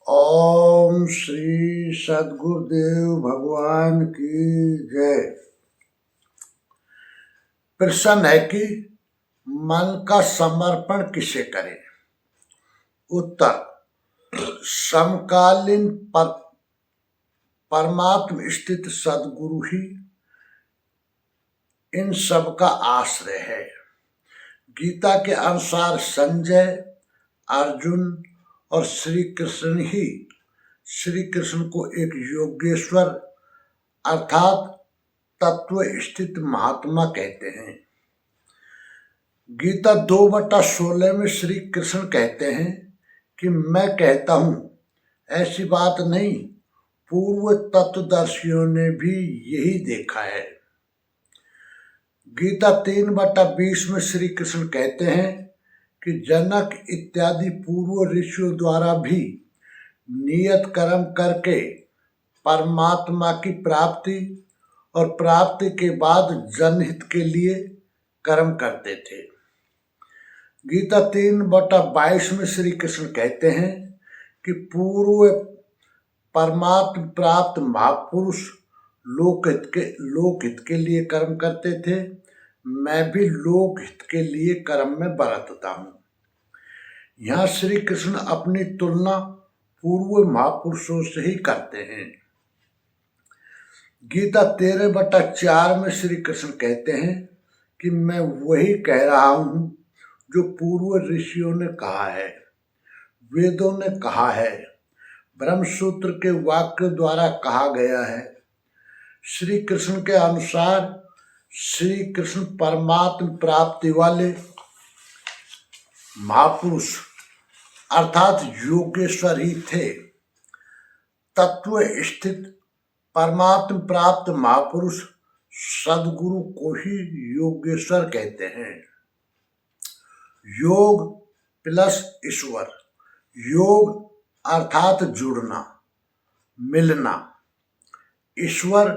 ओम श्री सद्गुरुदेव भगवान की जय। प्रश्न है कि मन का समर्पण किसे करें। उत्तर, समकालीन परमात्म स्थित सद्गुरु ही इन सब का आश्रय है। गीता के अनुसार संजय, अर्जुन और श्री कृष्ण ही श्री कृष्ण को एक योगेश्वर अर्थात तत्व स्थित महात्मा कहते हैं। गीता 2/16 में श्री कृष्ण कहते हैं कि मैं कहता हूं ऐसी बात नहीं, पूर्व तत्वदर्शियों ने भी यही देखा है। गीता 3/20 में श्री कृष्ण कहते हैं कि जनक इत्यादि पूर्व ऋषियों द्वारा भी नियत कर्म करके परमात्मा की प्राप्ति और प्राप्ति के बाद जनहित के लिए कर्म करते थे। गीता 3/22 में श्री कृष्ण कहते हैं कि पूर्व परमात्मा प्राप्त महापुरुष लोकहित के लिए कर्म करते थे। मैं भी लोकहित के लिए कर्म में बरतता हूँ। यहाँ श्री कृष्ण अपनी तुलना पूर्व महापुरुषों से ही करते हैं। गीता 13/4 में श्री कृष्ण कहते हैं कि मैं वही कह रहा हूँ जो पूर्व ऋषियों ने कहा है, वेदों ने कहा है, ब्रह्मसूत्र के वाक्य द्वारा कहा गया है। श्री कृष्ण के अनुसार श्री कृष्ण परमात्म प्राप्ति वाले महापुरुष अर्थात योगेश्वर ही थे। तत्व स्थित परमात्म प्राप्त महापुरुष सदगुरु को ही योगेश्वर कहते हैं। योग प्लस ईश्वर, योग अर्थात जुड़ना, मिलना, ईश्वर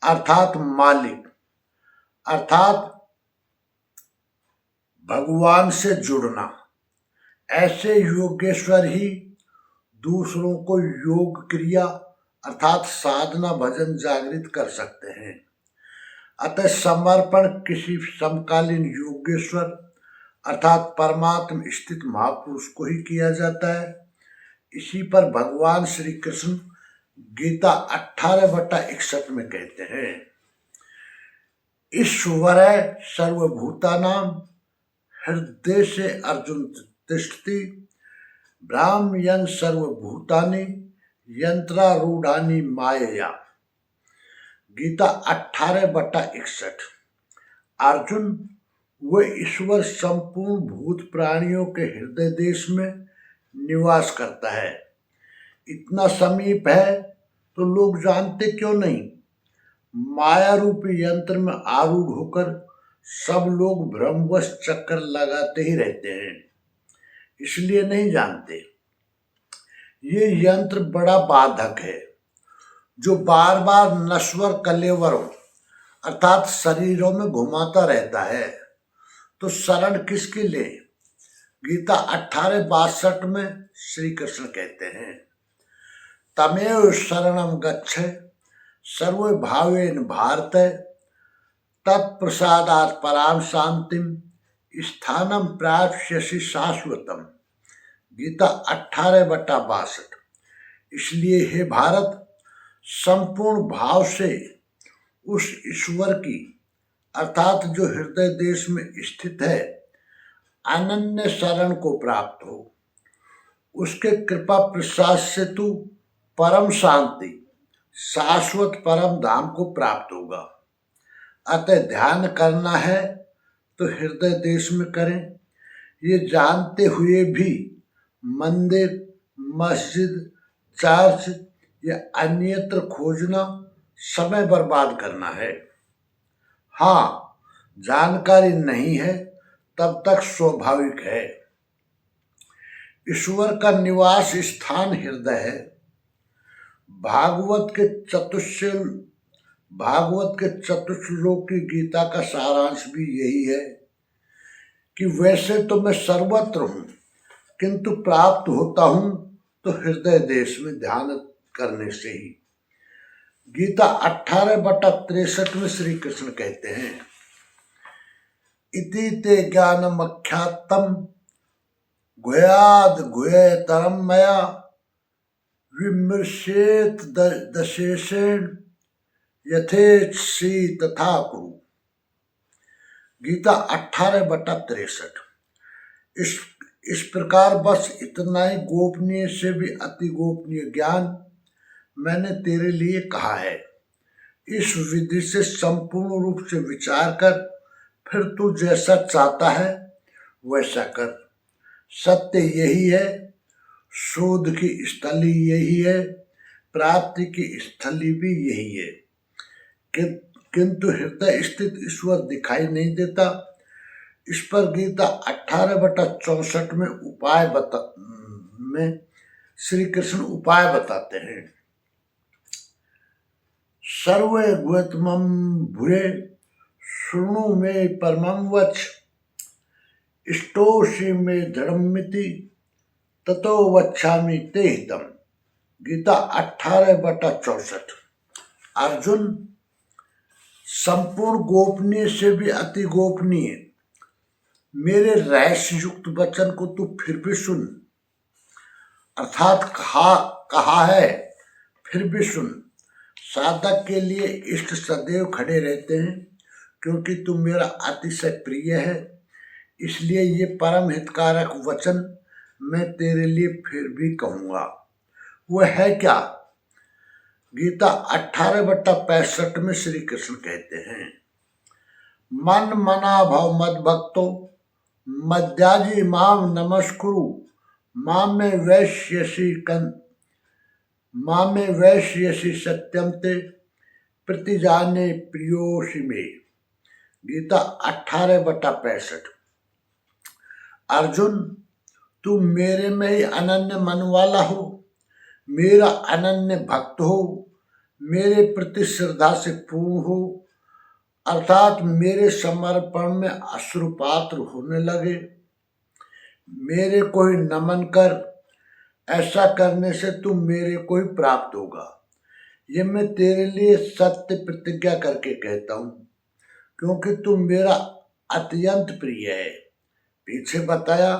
अर्थात मालिक अर्थात भगवान से जुड़ना। ऐसे योगेश्वर ही दूसरों को योग क्रिया अर्थात साधना भजन जागृत कर सकते हैं। अतः समर्पण किसी समकालीन योगेश्वर अर्थात परमात्म स्थित महापुरुष को ही किया जाता है। इसी पर भगवान श्री कृष्ण गीता 18/61 में कहते हैं, ईश्वर सर्वभूतानां हृदय से अर्जुन तिष्ठति, ब्राह्मयन् सर्वभूतानि यंत्रारूढ़ानि मायया। गीता 18/61। अर्जुन वह ईश्वर संपूर्ण भूत प्राणियों के हृदय देश में निवास करता है। इतना समीप है तो लोग जानते क्यों नहीं। माया रूपी यंत्र में आरूढ़ होकर सब लोग भ्रमवश चक्कर लगाते ही रहते हैं, इसलिए नहीं जानते। ये यंत्र बड़ा बाधक है जो बार बार नश्वर कलेवरों अर्थात शरीरों में घुमाता रहता है। तो शरण किसकी ले। गीता 18:62 में श्री कृष्ण कहते हैं, तमेव शरणं गच्छ सर्वभावेन भारत, तत्प्रसादात् पराम शांतिम स्थानम प्राप्स्यसि शाश्वतम। गीता 18/62। इसलिए हे भारत, संपूर्ण भाव से उस ईश्वर की अर्थात जो हृदय देश में स्थित है अनन्य शरण को प्राप्त हो। उसके कृपा प्रसाद से तू परम शांति शाश्वत परम धाम को प्राप्त होगा। अतः ध्यान करना है तो हृदय देश में करें। ये जानते हुए भी मंदिर, मस्जिद, चर्च या अन्यत्र खोजना समय बर्बाद करना है। हाँ, जानकारी नहीं है तब तक स्वाभाविक है। ईश्वर का निवास स्थान हृदय है। भागवत के चतुश्लोकी गीता का सारांश भी यही है कि वैसे तो मैं सर्वत्र हूँ, किंतु प्राप्त होता हूँ तो हृदय देश में ध्यान करने से ही। गीता 18/63 में श्री कृष्ण कहते हैं, इति ते ज्ञानमख्यातम गुह्याद् गुह्यतरम मया विमृशेत दशेषेण यथेच्छसि तथा कुरु। गीता 18/63। इस प्रकार बस इतना ही गोपनीय से भी अति गोपनीय ज्ञान मैंने तेरे लिए कहा है। इस विधि से संपूर्ण रूप से विचार कर, फिर तू जैसा चाहता है वैसा कर। सत्य यही है, शोध की स्थली यही है, प्राप्ति की स्थली भी यही है। किंतु हृदय स्थित ईश्वर दिखाई नहीं देता। इस पर गीता 18/64 में श्री कृष्ण उपाय बताते हैं। सर्वे गुह्यतमं भूये शृणु मे परमं वच इष्टोषि मे दृढ़मिति ततो वक्ष्यामि ते हितम्। गीता 18/64। अर्जुन, संपूर्ण गोपनीय से भी अति गोपनीय मेरे रहस्य युक्त वचन को तू फिर भी सुन, अर्थात कहा है फिर भी सुन। साधक के लिए इष्ट सदैव खड़े रहते हैं, क्योंकि तू मेरा अतिशय प्रिय है। इसलिए ये परम हितकारक वचन मैं तेरे लिए फिर भी कहूँगा। वह है क्या? गीता 18/65 में श्री कृष्ण कहते हैं, मन मना भव मद भक्तो मद्याजी माम नमस्कुरु मामे वैश्यसि सत्यम ते प्रतिजाने प्रियोषि मे। गीता 18/65। अर्जुन, तू मेरे में ही अनन्य मन वाला हो, मेरा अनन्य भक्त हो, मेरे प्रति श्रद्धा से पूर्ण हो, अर्थात मेरे समर्पण में अश्रुपात्र होने लगे। मेरे को ही नमन कर, ऐसा करने से तू मेरे को ही प्राप्त होगा। ये मैं तेरे लिए सत्य प्रतिज्ञा करके कहता हूँ, क्योंकि तू मेरा अत्यंत प्रिय है। पीछे बताया,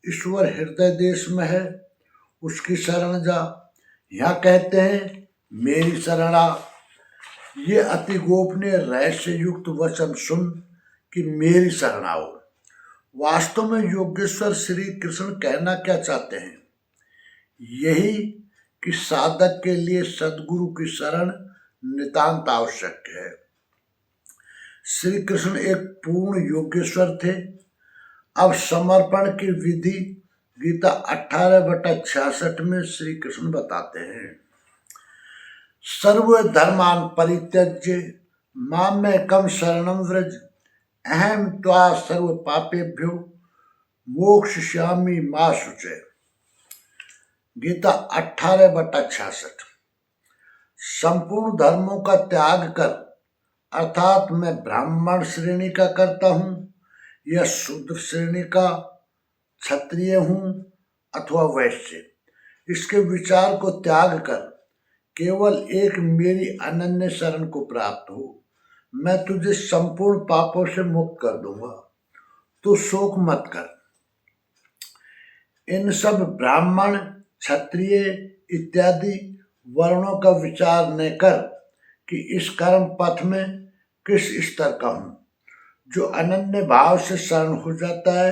ईश्वर हृदय देश में है, उसकी शरण जा। यहाँ कहते हैं मेरी शरण आ। ये अति गोपनीय रहस्य युक्त वचन सुन कि मेरी शरण आओ। वास्तव में योगेश्वर श्री कृष्ण कहना क्या चाहते हैं? यही कि साधक के लिए सद्गुरु की शरण नितांत आवश्यक है। श्री कृष्ण एक पूर्ण योगेश्वर थे। अब समर्पण की विधि गीता 18/66 में श्री कृष्ण बताते हैं, सर्व धर्मान परित्यज्य मामेकं शरणं व्रज अहम त्वा सर्व पापेभ्यो मोक्षयिष्यामि मा शुचय। गीता 18/66। संपूर्ण धर्मों का त्याग कर, अर्थात मैं ब्राह्मण श्रेणी का करता हूँ या शूद्र श्रेणी का, क्षत्रिय हूँ अथवा वैश्य, इसके विचार को त्याग कर केवल एक मेरी अनन्य शरण को प्राप्त हो। मैं तुझे संपूर्ण पापों से मुक्त कर दूंगा। तू शोक मत कर। इन सब ब्राह्मण, क्षत्रिय इत्यादि वर्णों का विचार न कर कि इस कर्म पथ में किस स्तर का हूँ। जो अनन्य भाव से शरण हो जाता है,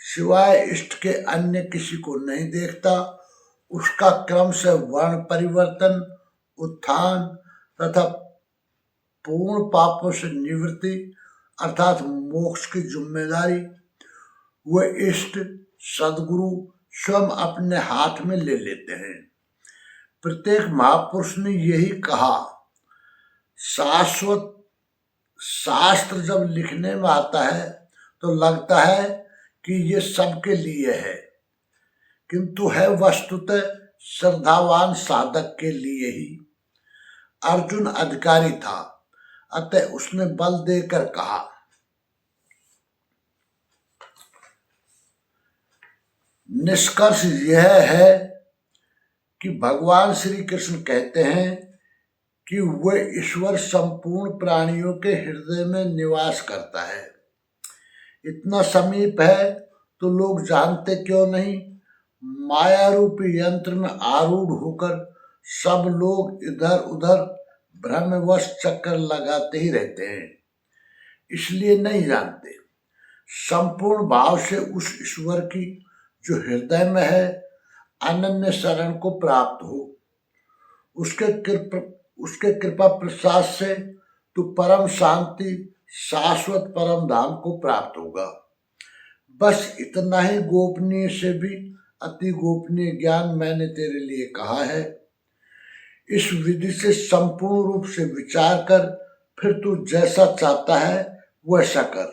सिवाय इष्ट के अन्य किसी को नहीं देखता, उसका क्रम से वर्ण परिवर्तन, उत्थान तथा पूर्ण पापों से निवृत्ति अर्थात मोक्ष की जिम्मेदारी वह इष्ट सदगुरु स्वयं अपने हाथ में ले लेते हैं। प्रत्येक महापुरुष ने यही कहा। शाश्वत शास्त्र जब लिखने में आता है तो लगता है कि ये सबके लिए है, किंतु है वस्तुतः श्रद्धावान साधक के लिए ही। अर्जुन अधिकारी था, अतः उसने बल देकर कहा, निष्कर्ष यह है कि भगवान श्री कृष्ण कहते हैं कि वह ईश्वर संपूर्ण प्राणियों के हृदय में निवास करता है। इतना समीप है तो लोग जानते क्यों नहीं? माया रूपी यंत्र में आरूढ़ होकर सब लोग इधर उधर भ्रमवश चक्कर लगाते ही रहते हैं, इसलिए नहीं जानते। संपूर्ण भाव से उस ईश्वर की जो हृदय में है अनन्य शरण को प्राप्त हो। उसके कृपा प्रसाद से तू परम शांति शाश्वत परम धाम को प्राप्त होगा। बस इतना ही गोपनीय से भी अति गोपनीय ज्ञान मैंने तेरे लिए कहा है। इस विधि से संपूर्ण रूप से विचार कर फिर तू जैसा चाहता है वैसा कर।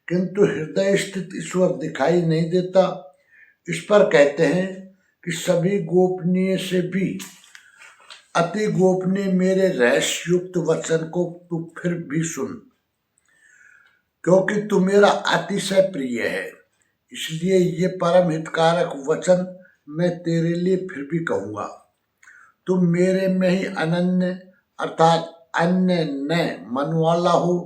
किंतु हृदय स्थित ईश्वर दिखाई नहीं देता। इस पर कहते हैं कि सभी गोपनीय से भी अति गोपनीय मेरे रहस्युक्त वचन को तू फिर भी सुन, क्योंकि तू मेरा अतिशय प्रिय है। इसलिए ये परम हितकारक वचन मैं तेरे लिए फिर भी कहूंगा। तुम मेरे में ही अनन्य अर्थात अन्य न मन वाला हो,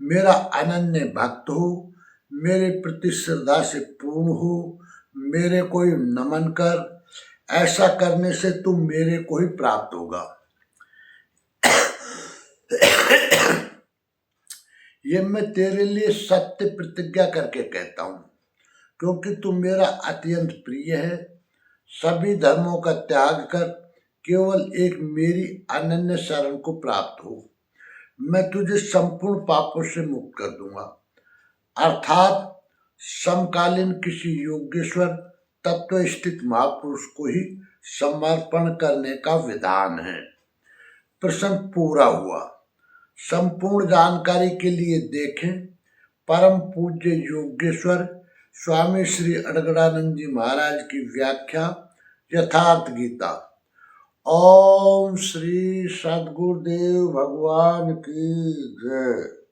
मेरा अनन्य भक्त हो, मेरे प्रति श्रद्धा से पूर्ण हो, मेरे को नमन कर। ऐसा करने से तुम मेरे को ही प्राप्त होगा। ये मैं तेरे लिए सत्य प्रतिज्ञा करके कहता हूं, क्योंकि तू मेरा अत्यंत प्रिय है। सभी धर्मों का त्याग कर केवल एक मेरी अनन्य शरण को प्राप्त हो। मैं तुझे संपूर्ण पापों से मुक्त कर दूंगा। अर्थात समकालीन किसी योगेश्वर तत्व स्थित महापुरुष को ही समर्पण करने का विधान है। प्रसंग पूरा हुआ। संपूर्ण जानकारी के लिए देखें परम पूज्य योगेश्वर स्वामी श्री अड़गड़ानंद जी महाराज की व्याख्या यथार्थ गीता। ओम श्री सद्गुरुदेव भगवान की जय।